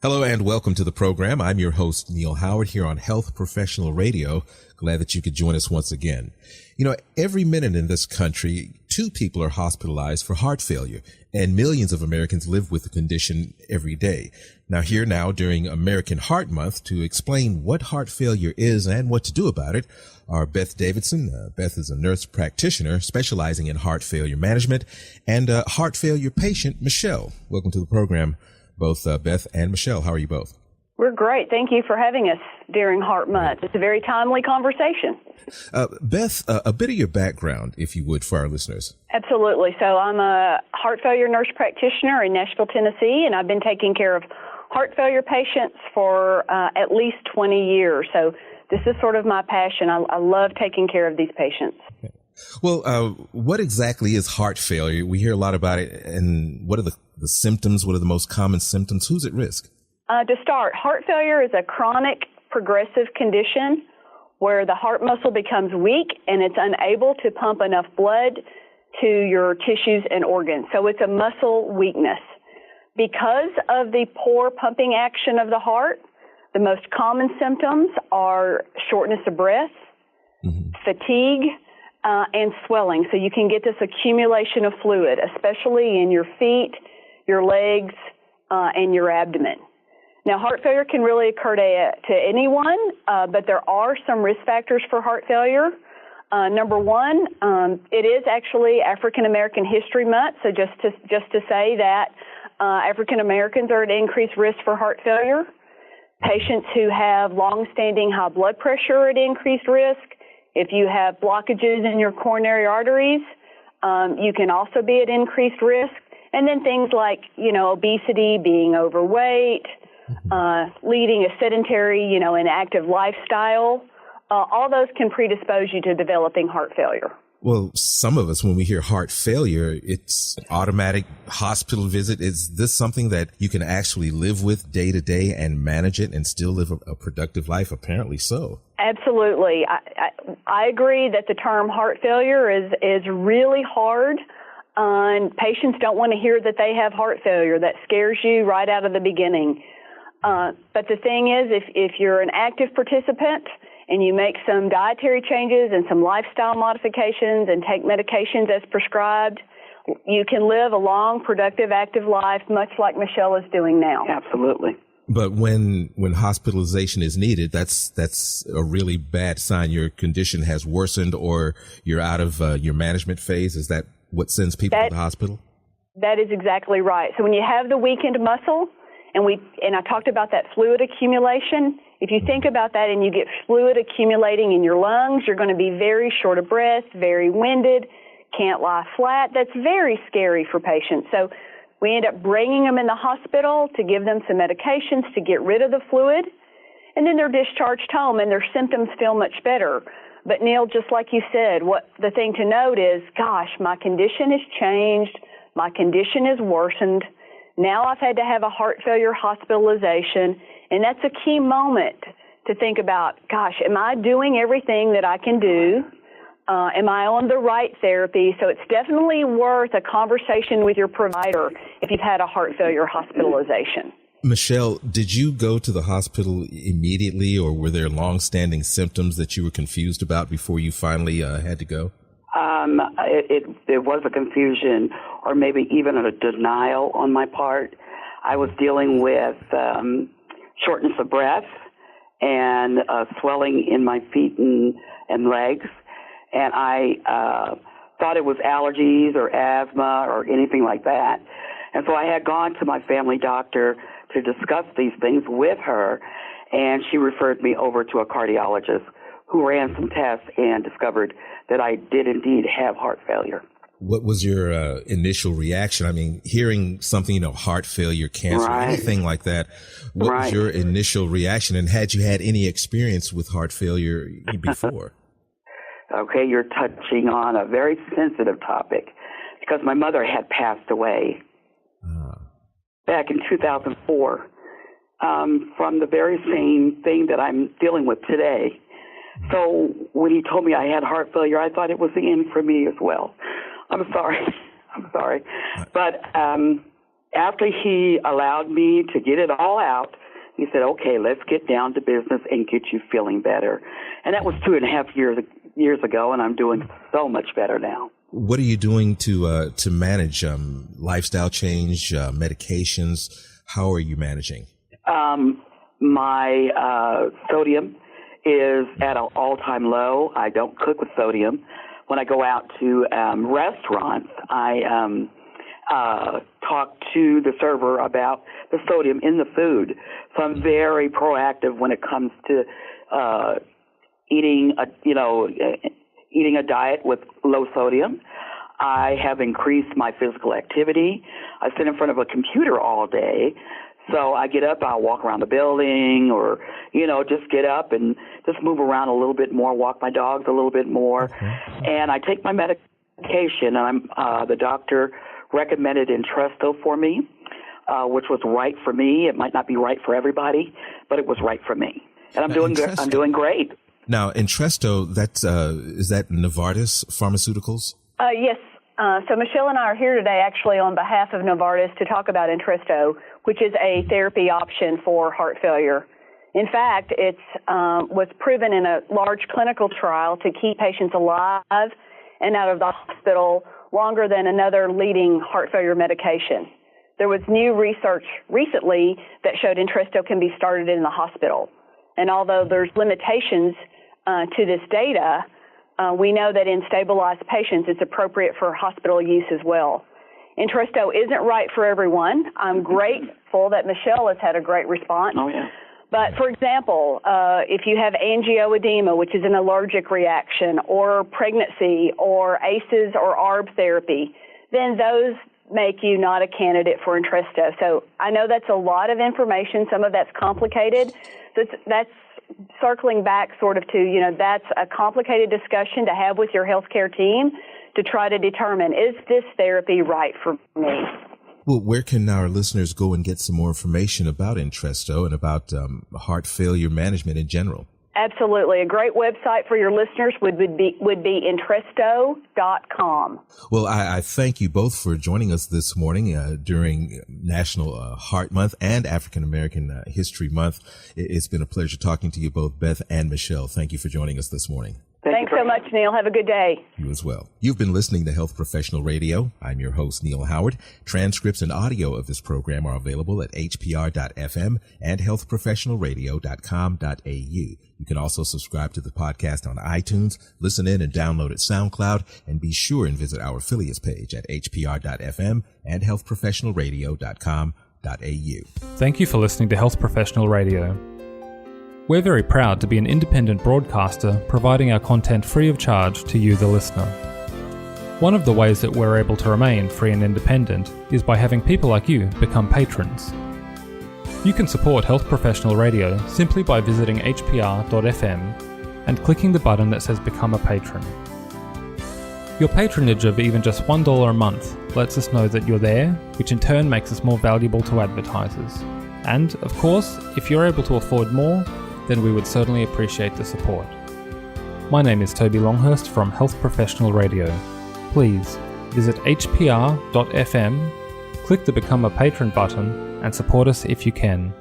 Hello and welcome to the program. I'm your host, Neil Howard, here on Health Professional Radio. Glad that you could join us once again. You know, every minute in this country, 2 people are hospitalized for heart failure, and millions of Americans live with the condition every day. Now, here now during American Heart Month to explain what heart failure is and what to do about it are Beth Davidson. Beth is a nurse practitioner specializing in heart failure management, and a heart failure patient, Michele. Welcome to the program, both Beth and Michele. How are you both? We're great. Thank you for having us during Heart Month. It's a very timely conversation. Beth, a bit of your background, if you would, for our listeners. Absolutely. So I'm a heart failure nurse practitioner in Nashville, Tennessee, and I've been taking care of heart failure patients for at least 20 years. So this is sort of my passion. I love taking care of these patients. Okay. Well, what exactly is heart failure? We hear a lot about it, and what are the symptoms? What are the most common symptoms? Who's at risk? To start, heart failure is a chronic progressive condition where the heart muscle becomes weak and it's unable to pump enough blood to your tissues and organs. So it's a muscle weakness. Because of the poor pumping action of the heart, the most common symptoms are shortness of breath, fatigue, and swelling. So you can get this accumulation of fluid, especially in your feet, your legs, and your abdomen. Now, heart failure can really occur to anyone, but there are some risk factors for heart failure. Number one, it is actually African American History Month, so just to say that African Americans are at increased risk for heart failure. Patients who have long-standing high blood pressure are at increased risk. If you have blockages in your coronary arteries, you can also be at increased risk. And then things like, obesity, being overweight, leading a sedentary, inactive lifestyle, all those can predispose you to developing heart failure. Well, some of us, when we hear heart failure, it's an automatic hospital visit. Is this something that you can actually live with day to day and manage it and still live a productive life? Apparently so. Absolutely. I agree that the term heart failure is really hard. And patients don't want to hear that they have heart failure. That scares you right out of the beginning. But the thing is, if you're an active participant and you make some dietary changes and some lifestyle modifications and take medications as prescribed, you can live a long, productive, active life, much like Michele is doing now. Absolutely. But when hospitalization is needed, that's a really bad sign. Your condition has worsened or you're out of your management phase. Is that what sends people to the hospital? That is exactly right. So when you have the weakened muscle, and I talked about that fluid accumulation, if you think about that and you get fluid accumulating in your lungs, you're going to be very short of breath, very winded, can't lie flat. That's very scary for patients. So we end up bringing them in the hospital to give them some medications to get rid of the fluid, and then they're discharged home and their symptoms feel much better. But Neil, just like you said, the thing to note is, gosh, my condition has changed, my condition has worsened. Now I've had to have a heart failure hospitalization, and that's a key moment to think about, gosh, am I doing everything that I can do? Am I on the right therapy? So it's definitely worth a conversation with your provider if you've had a heart failure hospitalization. Michele, did you go to the hospital immediately, or were there long-standing symptoms that you were confused about before you finally had to go? It was a confusion, or maybe even a denial on my part. I was dealing with shortness of breath and swelling in my feet and legs, and I thought it was allergies or asthma or anything like that. And so I had gone to my family doctor to discuss these things with her, and she referred me over to a cardiologist who ran some tests and discovered that I did indeed have heart failure. What was your initial reaction? I mean, hearing something, heart failure, cancer, anything like that, what was your initial reaction? And had you had any experience with heart failure before? Okay, you're touching on a very sensitive topic because my mother had passed away back in 2004 from the very same thing that I'm dealing with today. So when he told me I had heart failure, I thought it was the end for me as well. I'm sorry. But after he allowed me to get it all out, he said, okay, let's get down to business and get you feeling better. And that was 2.5 years ago, and I'm doing so much better now. What are you doing to manage lifestyle change, medications? How are you managing? My sodium is at an all-time low. I don't cook with sodium. When I go out to restaurants, I talk to the server about the sodium in the food. So I'm very proactive when it comes to eating a diet with low sodium. I have increased my physical activity. I sit in front of a computer all day. So I get up, I'll walk around the building or, just get up and just move around a little bit more, walk my dogs a little bit more. Mm-hmm. And I take my medication. And the doctor recommended Entresto for me, which was right for me. It might not be right for everybody, but it was right for me. And I'm doing good. I'm doing great. Now, Entresto, is that Novartis Pharmaceuticals? Yes. So Michele and I are here today actually on behalf of Novartis to talk about Entresto, which is a therapy option for heart failure. In fact, it was proven in a large clinical trial to keep patients alive and out of the hospital longer than another leading heart failure medication. There was new research recently that showed Entresto can be started in the hospital. And although there's limitations to this data, we know that in stabilized patients, it's appropriate for hospital use as well. Entresto isn't right for everyone. I'm grateful that Michele has had a great response. Oh, yeah. But, for example, if you have angioedema, which is an allergic reaction, or pregnancy, or ACEs or ARB therapy, then those make you not a candidate for Entresto. So I know that's a lot of information. Some of that's complicated. That's circling back sort of to, that's a complicated discussion to have with your healthcare team to try to determine, is this therapy right for me? Well, where can our listeners go and get some more information about Entresto and about heart failure management in general? Absolutely. A great website for your listeners would be Entresto.com. Well, I thank you both for joining us this morning during National Heart Month and African American History Month. It's been a pleasure talking to you both, Beth and Michele. Thank you for joining us this morning. Thanks so much, Neil. Have a good day. You as well. You've been listening to Health Professional Radio. I'm your host, Neil Howard. Transcripts and audio of this program are available at hpr.fm and healthprofessionalradio.com.au. You can also subscribe to the podcast on iTunes, listen in and download at SoundCloud, and be sure and visit our affiliates page at hpr.fm and healthprofessionalradio.com.au. Thank you for listening to Health Professional Radio. We're very proud to be an independent broadcaster providing our content free of charge to you, the listener. One of the ways that we're able to remain free and independent is by having people like you become patrons. You can support Health Professional Radio simply by visiting hpr.fm and clicking the button that says Become a Patron. Your patronage of even just $1 a month lets us know that you're there, which in turn makes us more valuable to advertisers. And, of course, if you're able to afford more, then we would certainly appreciate the support. My name is Toby Longhurst from Health Professional Radio. Please visit hpr.fm, click the Become a Patron button, and support us if you can.